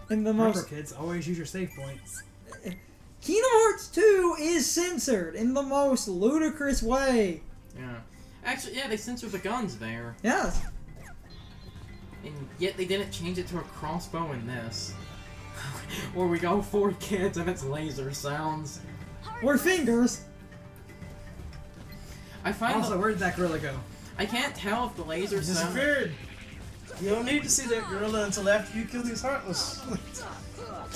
In the Remember, most... kids, always use your save points. Kingdom Hearts 2 is censored in the most ludicrous way. Yeah. Actually, yeah, they censored the guns there. Yes. And yet they didn't change it to a crossbow in this. Where we go 4 kids and it's laser sounds. Or fingers. I find Also, where did that gorilla go? I can't tell if the laser sound... Disappeared. You don't need to see that gorilla until after you kill these Heartless.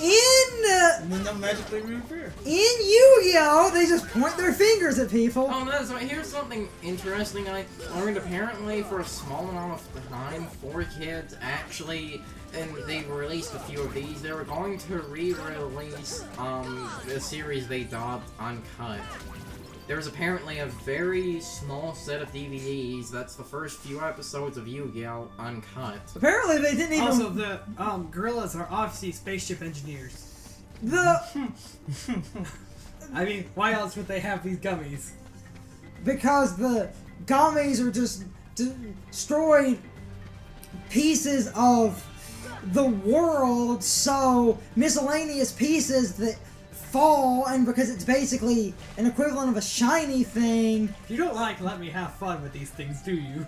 And then they'll magically reappear. In Yu-Gi-Oh! They just point their fingers at people. Oh no, so here's something interesting I learned. Apparently, for a small amount of time, 4 kids actually, and they released a few of these, they were going to re-release a series they dubbed Uncut. There was apparently a very small set of DVDs. That's the first few episodes of Yu-Gi-Oh! Uncut. Apparently they didn't even... Also, the gorillas are obviously spaceship engineers. I mean, why else would they have these gummies? Because the gummies are just destroyed pieces of the world, so miscellaneous pieces that fall, and because it's basically an equivalent of a shiny thing. You don't let me have fun with these things, do you?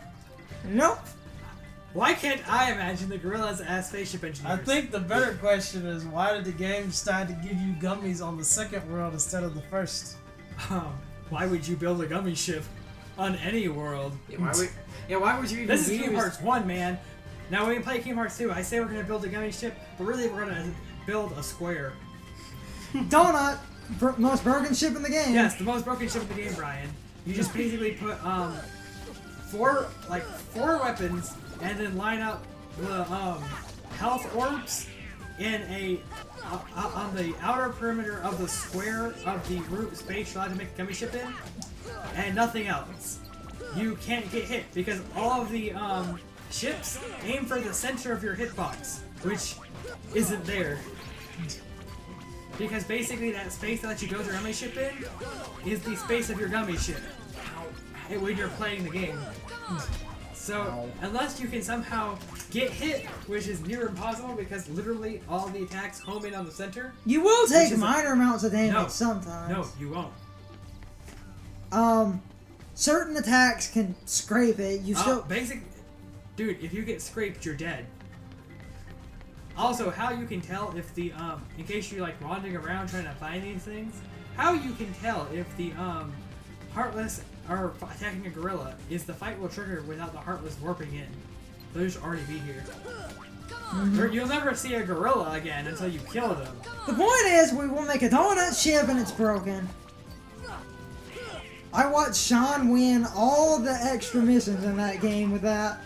Nope. Why can't I imagine the gorillas as spaceship engineers? I think the better question is, why did the game decide to give you gummies on the second world instead of the first? Why would you build a gummy ship on any world? Yeah, why would you even This is Kingdom Hearts 1, man. Now when we play Kingdom Hearts 2, I say we're going to build a gummy ship, but really we're going to build a square. Donut, most broken ship in the game. Yes, the most broken ship in the game, Brian. You just basically put 4 weapons and then line up the health orbs in on the outer perimeter of the square of the root space you're allowed to make a gummy ship in, and nothing else. You can't get hit because all of the ships aim for the center of your hitbox, which isn't there. Because basically that space that you build your gummy ship in is the space of your gummy ship when you're playing the game. So, unless you can somehow get hit, which is near impossible because literally all the attacks home in on the center. You will take minor amounts of damage sometimes. No, you won't. Certain attacks can scrape it. You still... Dude, if you get scraped, you're dead. Also, how you can tell if the, in case you're like wandering around trying to find these things, how you can tell if the, Heartless are attacking a gorilla is the fight will trigger without the Heartless warping in. They'll just already be here. You'll never see a gorilla again until you kill them. The point is, we will make a donut ship and it's broken. I watched Sean win all the extra missions in that game with that.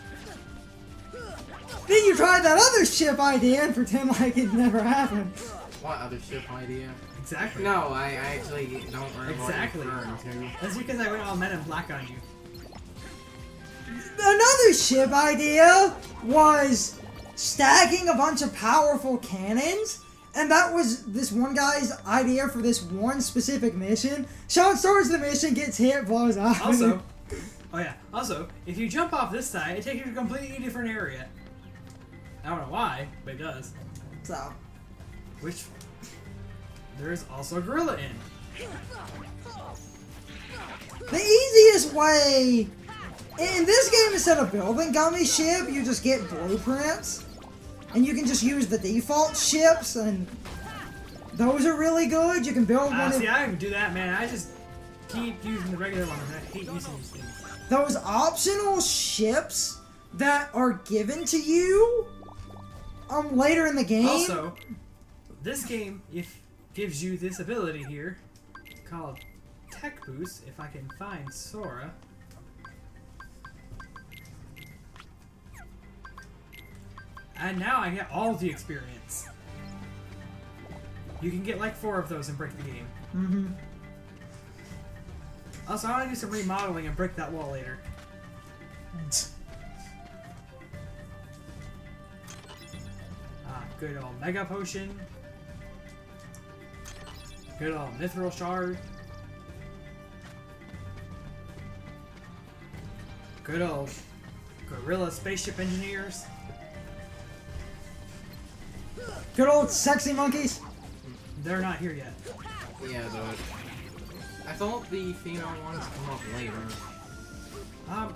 Then you tried that other ship idea and pretend like it never happened. What other ship idea? Exactly. No, I actually don't remember exactly. what you're referring to. That's because I went all Men in Black on you. Another ship idea was stacking a bunch of powerful cannons, and that was this one guy's idea for this one specific mission. Sean starts the mission, gets hit, blows up. Also, if you jump off this side, it takes you to a completely different area. I don't know why, but it does. So, which there is also a gorilla in. The easiest way in this game, instead of building gummy ship, you just get blueprints, and you can just use the default ships, and those are really good. You can build one. See, I don't do that, man. I just keep using the regular ones. I hate using these things. Those optional ships that are given to you later in the game. Also, this game gives you this ability here called Tech Boost. If I can find Sora. And now I get all the experience. You can get like 4 of those and break the game. Mm-hmm. Also, I want to do some remodeling and break that wall later. Good old Mega Potion. Good old Mithril Shard. Good old Gorilla Spaceship Engineers. Good old sexy monkeys. They're not here yet. Yeah, I thought the female ones come up later.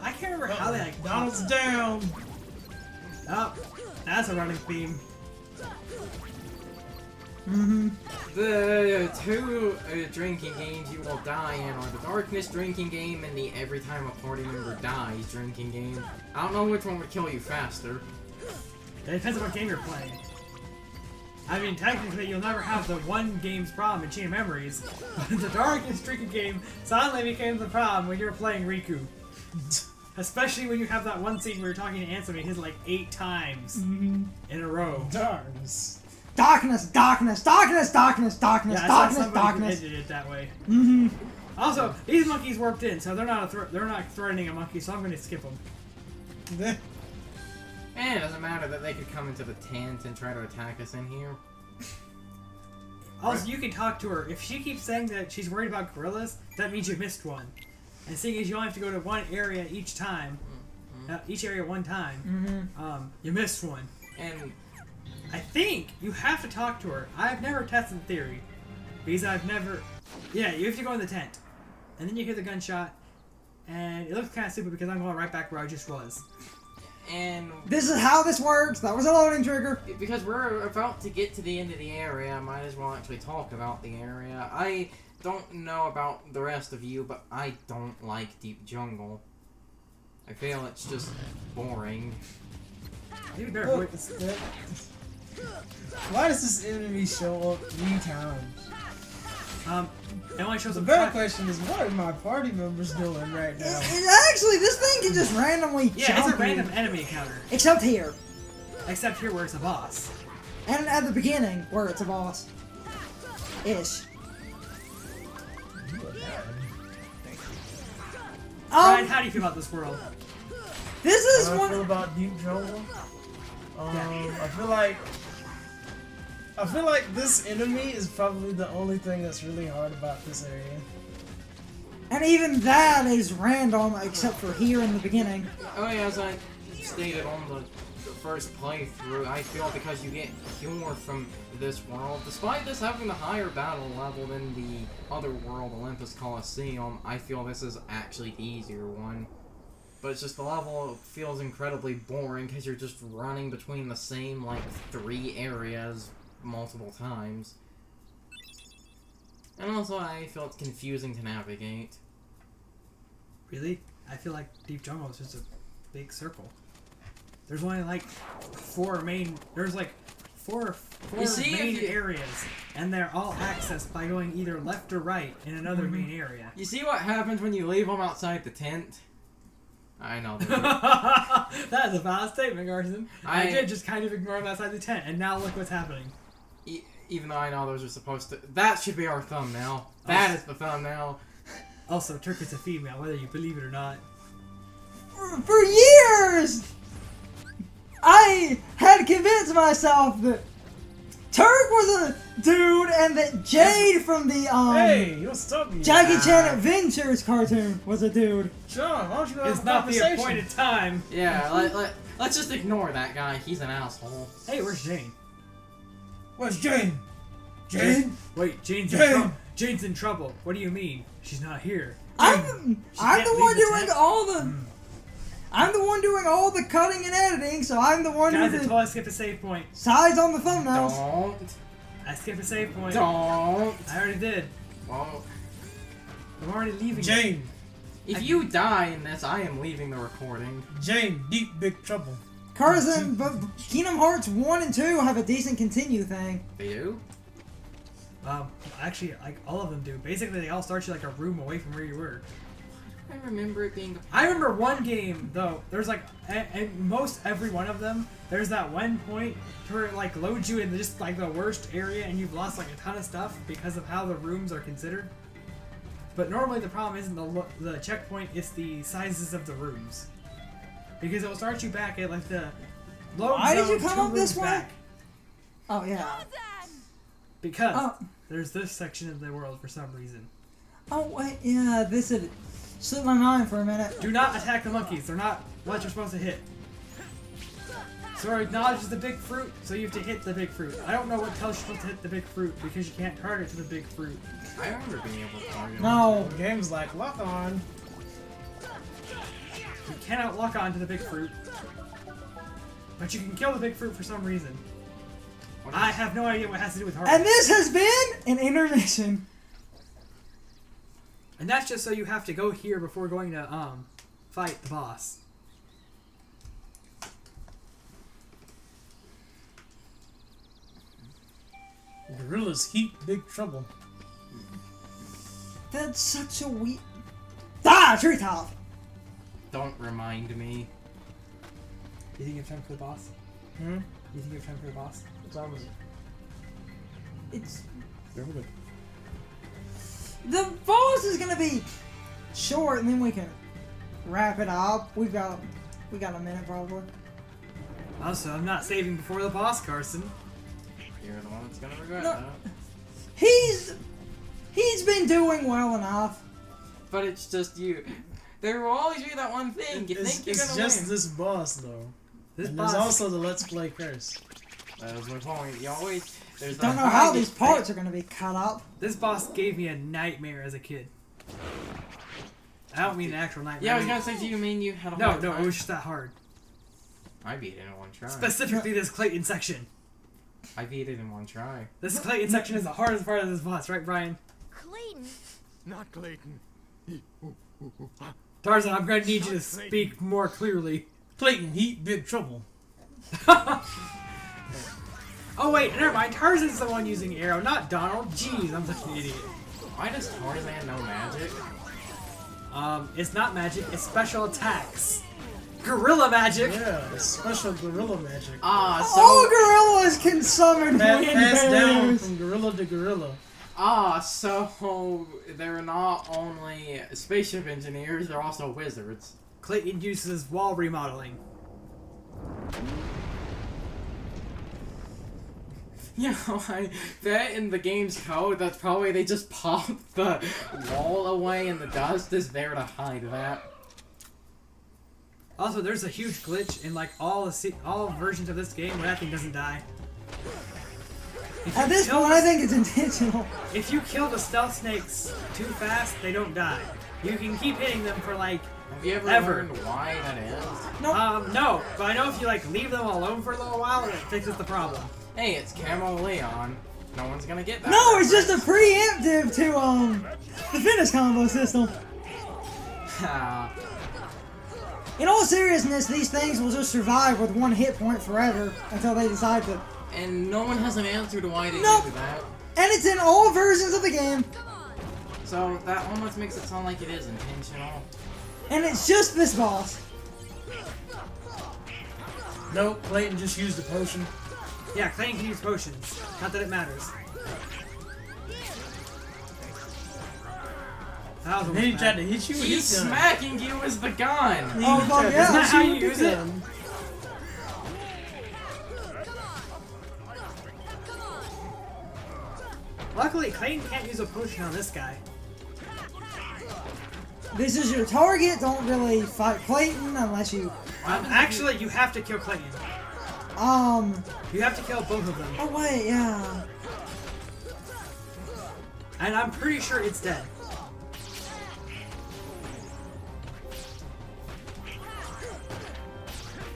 I can't remember how they like. Donald's down. Oh, that's a running theme. The two drinking games you will die in are the darkness drinking game and the every time a party member dies drinking game. I don't know which one would kill you faster. It depends on what game you're playing. I mean, technically, you'll never have the one game's problem in Chain of Memories, but the darkness drinking game suddenly became the problem when you're playing Riku. Especially when you have that one scene where you're talking to Ansem and he hits it like 8 times in a row. Darkness. Darkness, darkness, darkness, darkness, darkness, Yeah, I darkness, saw somebody who darkness. edited it that way. Also, these monkeys worked in, so they're not threatening a monkey, so I'm going to skip them. And it doesn't matter that they could come into the tent and try to attack us in here. Also, you can talk to her. If she keeps saying that she's worried about gorillas, that means you missed one. And seeing as you only have to go to one area each time, each area one time, you missed one. And I think you have to talk to her. I've never tested the theory. Because I've never... Yeah, you have to go in the tent. And then you hear the gunshot. And it looks kind of stupid because I'm going right back where I just was. And This is how this works. That was a loading trigger. because we're about to get to the end of the area, I might as well actually talk about the area. I don't know about the rest of you, but I don't like Deep Jungle. I feel it's just boring. Maybe better Look, why does this enemy show up 3 times? it only shows The up better twice. question is, what are my party members doing right now? Actually, this thing can just randomly Yeah, jump it's a you. random enemy encounter. Except here. Except here where it's a boss. And at the beginning, where it's a boss. Ish. Ryan, how do you feel about this world? This is How I feel one. about Deep Jungle. I feel like this enemy is probably the only thing that's really hard about this area. And even that is random, except for here in the beginning. Oh yeah, as I stated on the first playthrough, I feel because you get cure from this world, despite this having the higher battle level than the other world, Olympus Coliseum, I feel this is actually the easier one. But it's just the level feels incredibly boring because you're just running between the same, like, 3 areas multiple times. And also, I feel it's confusing to navigate. Really? I feel like Deep Jungle is just a big circle. There's only like 4 main... There's like four You see, main if you- areas. And they're all accessed by going either left or right in another main area. You see what happens when you leave them outside the tent? I know. That is a valid statement, Carson. I I- did just kind of ignore them outside the tent, and now look what's happening. Even though I know those are supposed to... That should be our thumbnail. That is the thumbnail. Also, Turk is a female, whether you believe it or not. For years, I had convinced myself that Turk was a dude and that Jade from the Hey, you'll stop me. Jackie Chan Adventures cartoon was a dude. John, why don't you have It's a not the conversation? appointed time. Yeah, let's just ignore that guy. He's an asshole. Hey, where's Jane? Where's Jane? Jane? Wait, Jane's Jane! in trouble. Jane's in trouble. What do you mean? She's not here. I'm She I'm can't the leave one the doing tent? all the. I'm the one doing all the cutting and editing, so I'm the one Guys, who I told I skip a save point. sides on the thumbnails. Don't. I skipped a save point. Don't. I already did. Well, I'm already leaving. Jane. if you die in this, I am leaving the recording. Jane, deep big trouble. Carson, but Kingdom Hearts 1 and 2 have a decent continue thing. They do? Actually, like all of them do. Basically, they all start you like a room away from where you were. I remember it being... I remember one game though. There's like, and most every one of them, there's that one point where it like loads you in just like the worst area, and you've lost like a ton of stuff because of how the rooms are considered. But normally the problem isn't the checkpoint; it's the sizes of the rooms. Because it will start you back at like the load Why did zone you come 2 up this rooms way? back. Oh yeah. Because Oh. there's this section of the world for some reason. Oh wait, yeah. This had slipped my mind for a minute. Do not attack the monkeys. They're not what you're supposed to hit. Sora acknowledges the big fruit, so you have to hit the big fruit. I don't know what tells you to hit the big fruit, because you can't target to the big fruit. I remember being able to target. No. The game's like, lock on. You cannot lock on to the big fruit. But you can kill the big fruit for some reason. I have no idea what it has to do with heart. And this has been an intermission. And that's just so you have to go here before going to fight the boss. Gorillas heap big trouble. That's such a weak. Ah, treetop. Don't remind me. You think you have time for the boss? Hmm? You think you have time for the boss? What time is it? It's Very good. the boss is gonna be short, and then we can wrap it up. We got a minute probably. Also, I'm not saving before the boss, Carson. You're the one that's gonna regret No. that. He's been doing well enough. But it's just you. There will always be that one thing. You think you're It's gonna just win. this boss, though. This And boss. there's also the Let's Play curse. That was my point. You always. There's Don't that know how high these display- parts are gonna be cut up. This boss gave me a nightmare as a kid. I don't mean an actual nightmare. Yeah, I was gonna say, do you mean you had a No, hard no, time? it was just that hard. I beat it in one try. Specifically, this Clayton section. I beat it in one try. This Clayton section is the hardest part of this boss, right, Brian? Clayton. Not Clayton. Tarzan, I'm gonna need you to speak more clearly. Clayton heap big trouble. Oh wait, never mind. Tarzan's the one using arrow, not Donald. Jeez, I'm such an idiot. Why does Tarzan know magic? It's not magic. It's special attacks. Gorilla magic. Yeah, it's special gorilla magic. Ah, All so gorillas can summon wind Passed down bears. from gorilla to gorilla. so they're not only spaceship engineers, they're also wizards. Clayton uses wall remodeling. You know, I bet in the game's code that's probably they just pop the wall away and the dust is there to hide that. Also, there's a huge glitch in like all versions of this game where that thing doesn't die. If you At this kill point, the- I think it's intentional. If you kill the stealth snakes too fast, they don't die. You can keep hitting them for like Have you ever Ever. learned why that is? no, but I know if you like leave them alone for a little while, it fixes the problem. Hey, it's Camo Leon. No one's gonna get that. No, it's just a reference. preemptive to the fitness combo system. Ah, In all seriousness, these things will just survive with one hit point forever until they decide to. and no one has an answer to why they Nope. do that. And it's in all versions of the game, So that almost makes it sound like it is intentional. and it's just this boss. Nope, Clayton just used a potion. Yeah, Clayton can use potions. Not that it matters. That was And then he almost tried bad. to hit you with He's his gun. smacking you with the gun. He Oh, even fuck tried to yeah. Isn't that hit how you you with use the it? gun. Luckily, Clayton can't use a potion on this guy. This is your target. Don't really fight Clayton unless you. Actually, you have to kill Clayton. You have to kill both of them. Oh wait, yeah. And I'm pretty sure it's dead.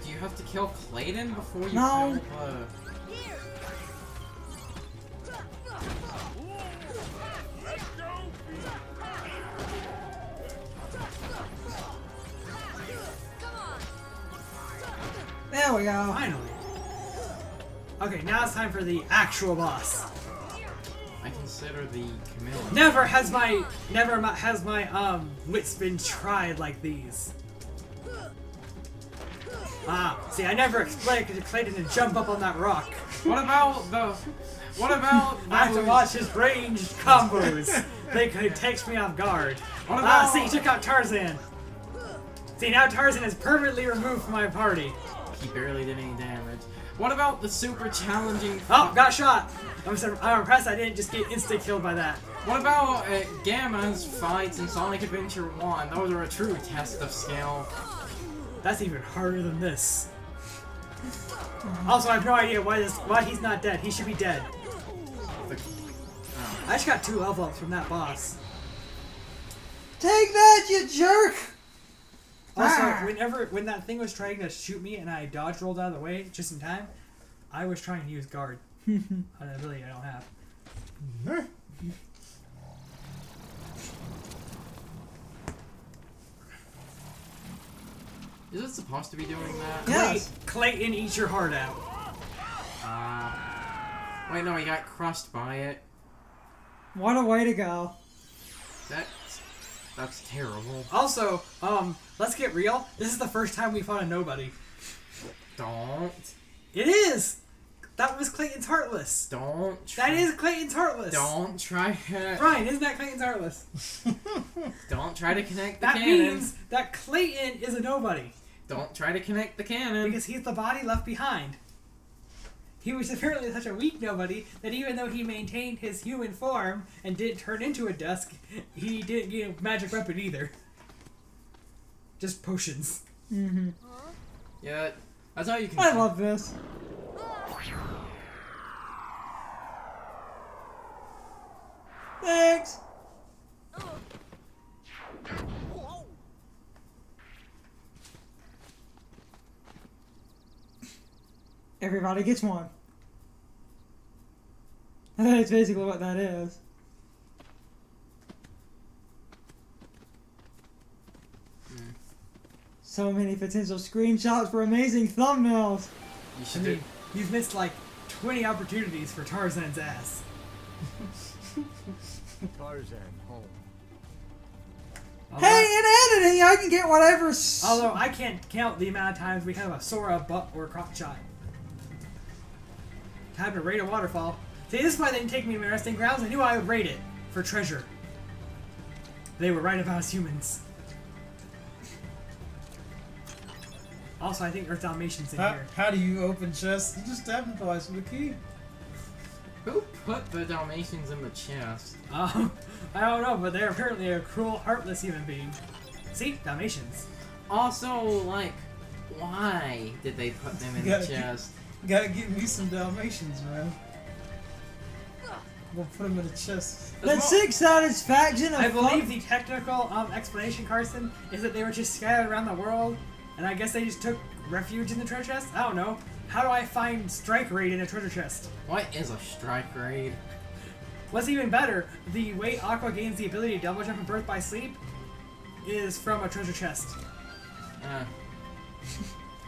Do you have to kill Clayton before you No. kill the... There we go. Finally. Okay, now it's time for the actual boss. I consider the chameleon. Never has my wits been tried like these. See, I never expected Clayton to jump up on that rock. What about the... What about I have to those- watch his ranged combos. They could take me off guard. What about... See, he took out Tarzan. See, now Tarzan is permanently removed from my party. He barely did any damage. What about the super challenging... Oh, got shot. I'm impressed I didn't just get insta-killed by that. What about Gamma's fights in Sonic Adventure 1? Those are a true test of skill. That's even harder than this. Also, I have no idea why he's not dead. He should be dead. I just got 2 level ups from that boss. Take that, you jerk! Also, Ah. when that thing was trying to shoot me and I dodge rolled out of the way just in time, I was trying to use guard. An ability I don't have. Is it supposed to be doing that? Yes. Clayton, eat your heart out. Wait, no, he got crushed by it. What a way to go. That's terrible. Also, let's get real. This is the first time we fought a nobody. Don't. It is! That was Clayton's Heartless. Don't. That is Clayton's Heartless. Don't try to. Brian, isn't that Clayton's Heartless? Don't try to connect the That cannon. means that Clayton is a nobody. Don't try to connect the cannon. Because he's the body left behind. He was apparently such a weak nobody that even though he maintained his human form and didn't turn into a dusk, he didn't get a magic weapon either. Just potions. Mm-hmm. Yeah, that's how you can. I love this. Thanks. Everybody gets one. That's basically what that is. So many potential screenshots for amazing thumbnails. You I should mean, you've missed like 20 opportunities for Tarzan's ass. Tarzan home. Hey, in editing, I can get whatever. Although I can't count the amount of times we have a Sora, butt, or crop shot. Time to raid a waterfall. See, this is why they didn't take me to my resting grounds. I knew I would raid it for treasure. They were right about us humans. Also, I think there's Dalmatians in here. How do you open chests? You just tap them twice with a key. Who put the Dalmatians in the chest? I don't know, but they're apparently a cruel, heartless human being. See? Dalmatians. Also, like, why did they put them in the chest? Gotta get me some Dalmatians, man. We'll put them in the chest. That sick satisfaction of I believe the technical explanation, Carson, is that they were just scattered around the world, and I guess they just took refuge in the treasure chest? I don't know. How do I find Strike Raid in a treasure chest? What is a strike raid? What's even better, the way Aqua gains the ability to double jump and birth by sleep is from a treasure chest.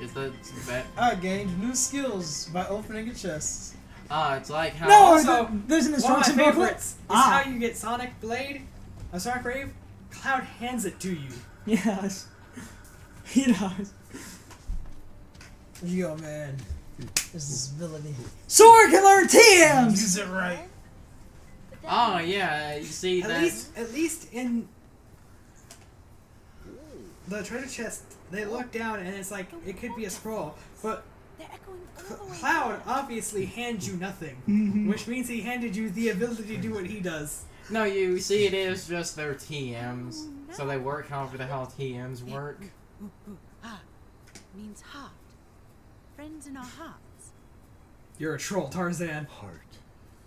Is that I gained new skills by opening a chest. it's like how. No, Also, there's an One of my instruction booklet. favorites is how you get Sonic Blade, a Sonic Rave. Cloud hands it to you. Yes, he does. Yo, man. There's this ability. Sora can learn TMs. Use it right. Oh yeah, you see At least in the treasure chest, they look down and it's like it could be a scroll, but Cloud obviously hands you nothing, which means he handed you the ability to do what he does. No, you see, it is just their TMs, so they work however the hell TMs work. Means heart. Friends in our hearts. You're a troll, Tarzan. Heart.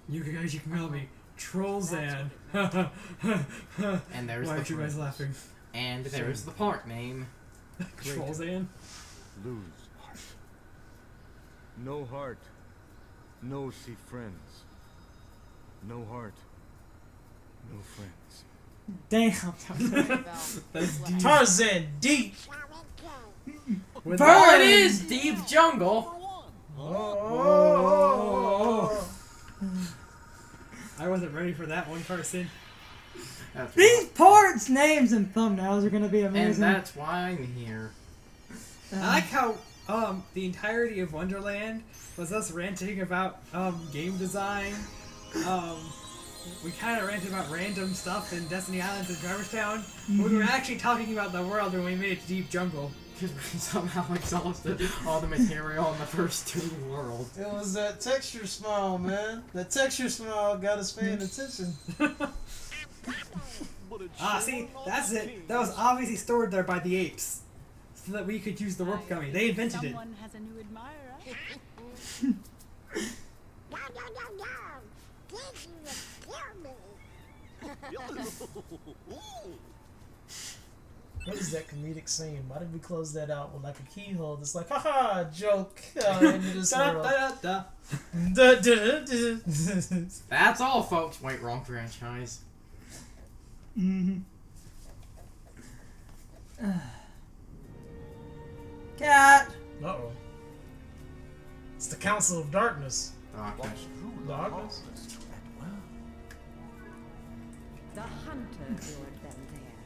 You guys, you can call me Trollzan. And there's Why the aren't you guys friends. laughing? And there's the park name. Trollzan. Lose heart. No heart. No see friends. No heart. No friends. Damn. That's deep. Tarzan deep. With Burn! Oh, it is Deep Jungle. I wasn't ready for that one, Carson. That's These right. parts, names, and thumbnails are gonna be And amazing. that's why I'm here. I like how the entirety of Wonderland was us ranting about game design. We kind of ranted about random stuff in Destiny Islands and Garbage Town. But we were actually talking about the world when we made it to Deep Jungle. Because we somehow exhausted all the material in the first 2 worlds. It was that texture smile, man. That texture smile got us paying attention. See, that's it. That was obviously stored there by the apes, so that we could use the warp gummy. They invented it. Someone has a new admirer. What is that comedic scene? Why did we close that out with like a keyhole? It's like, haha, joke. Into this world. Da-da-da-da. That's all, folks. Wait, wrong franchise. Cat. Uh-oh. It's the Council of Darkness. Darkness. Darkness? The hunter lured them there.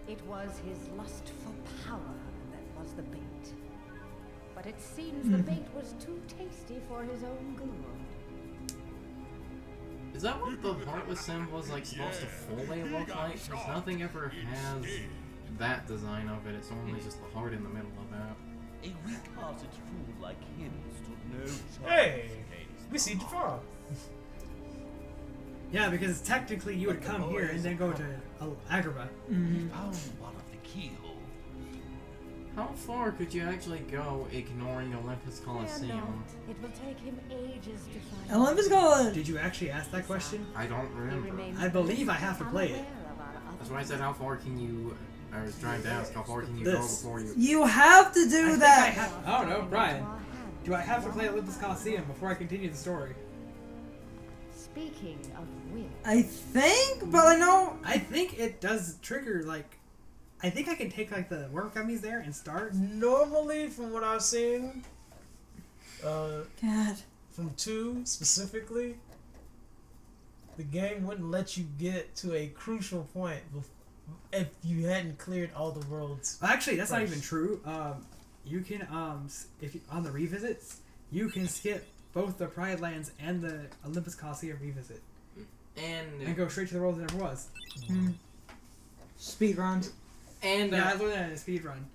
It was his lust for power that was the bait. But it seems the bait was too tasty for his own good. Is that what the heartless symbol is like supposed to fully look like? Because nothing ever has that design of it. It's only just the heart in the middle of that. A weak-hearted fool like him stood no chance. Hey, we see Jafar. Yeah, because technically you would come here and then go to Agrabah. He found one of the keyholes. How far could you actually go ignoring Olympus Fear Coliseum? not, it will take him ages to find. Olympus gonna. Did you actually ask that question? I don't He remember. remains I believe I have to play it. unaware of our other That's why I said how far can you... I was trying to ask how far can you go This. before you... You have to I do think that. I have. Oh no, Brian. into our hand. Do I have to play Olympus Coliseum before I continue the story? Speaking of will, I think, but I know. I think it does trigger like. I think I can take like the worm gummies there and start. Normally, from what I've seen, God. from 2 specifically, the game wouldn't let you get to a crucial point if you hadn't cleared all the worlds. Actually, that's not First. even true. You can if you, on the revisits, you can skip both the Pride Lands and the Olympus Coliseum revisit and go straight to the world that never was. Speed runs. And Yeah, I learned that in a speed run.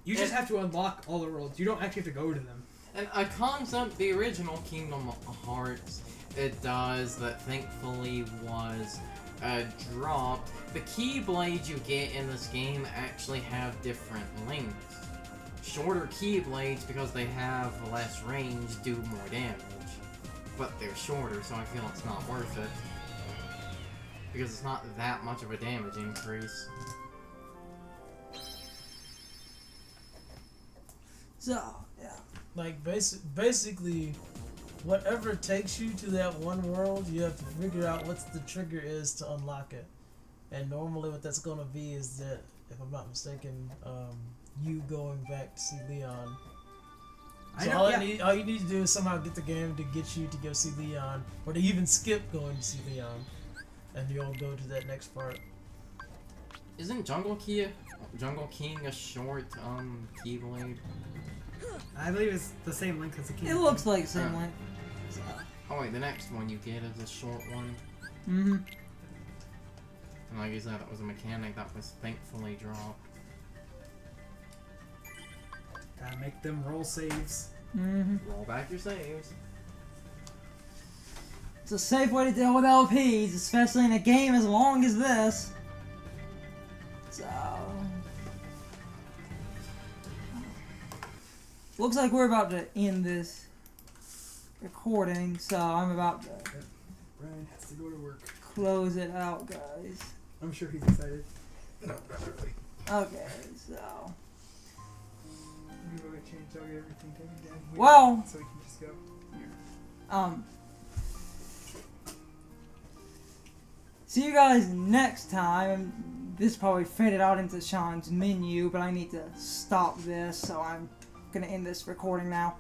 You just have to unlock all the worlds. You don't actually have to go to them. And a concept the original Kingdom Hearts it does that thankfully was dropped. The Keyblades you get in this game actually have different lengths. Shorter Keyblades, because they have less range, do more damage. But they're shorter, so I feel it's not worth it. Because it's not that much of a damage increase. So, yeah. Like, basically, whatever takes you to that one world, you have to figure out what the trigger is to unlock it. And normally what that's going to be is that, if I'm not mistaken, you going back to see Leon. So all you need to do is somehow get the game to get you to go see Leon, or to even skip going to see Leon, and you'll go to that next part. Isn't Jungle King a short Keyblade? I believe it's the same length as the key. It looks like the same length. So. Oh wait, the next one you get is a short one. And like you said, it was a mechanic that was thankfully dropped. Gotta make them roll saves. Roll back your saves. It's a safe way to deal with LPs, especially in a game as long as this. So. Looks like we're about to end this recording, so I'm about to Brian has to go to work. close it out, guys. I'm sure he's excited. Okay, so. I'm gonna go get changed. I'll get everything taken down. Well. So we can just go. See you guys next time. This probably faded out into Sean's menu, but I need to stop this, so I'm gonna end this recording now.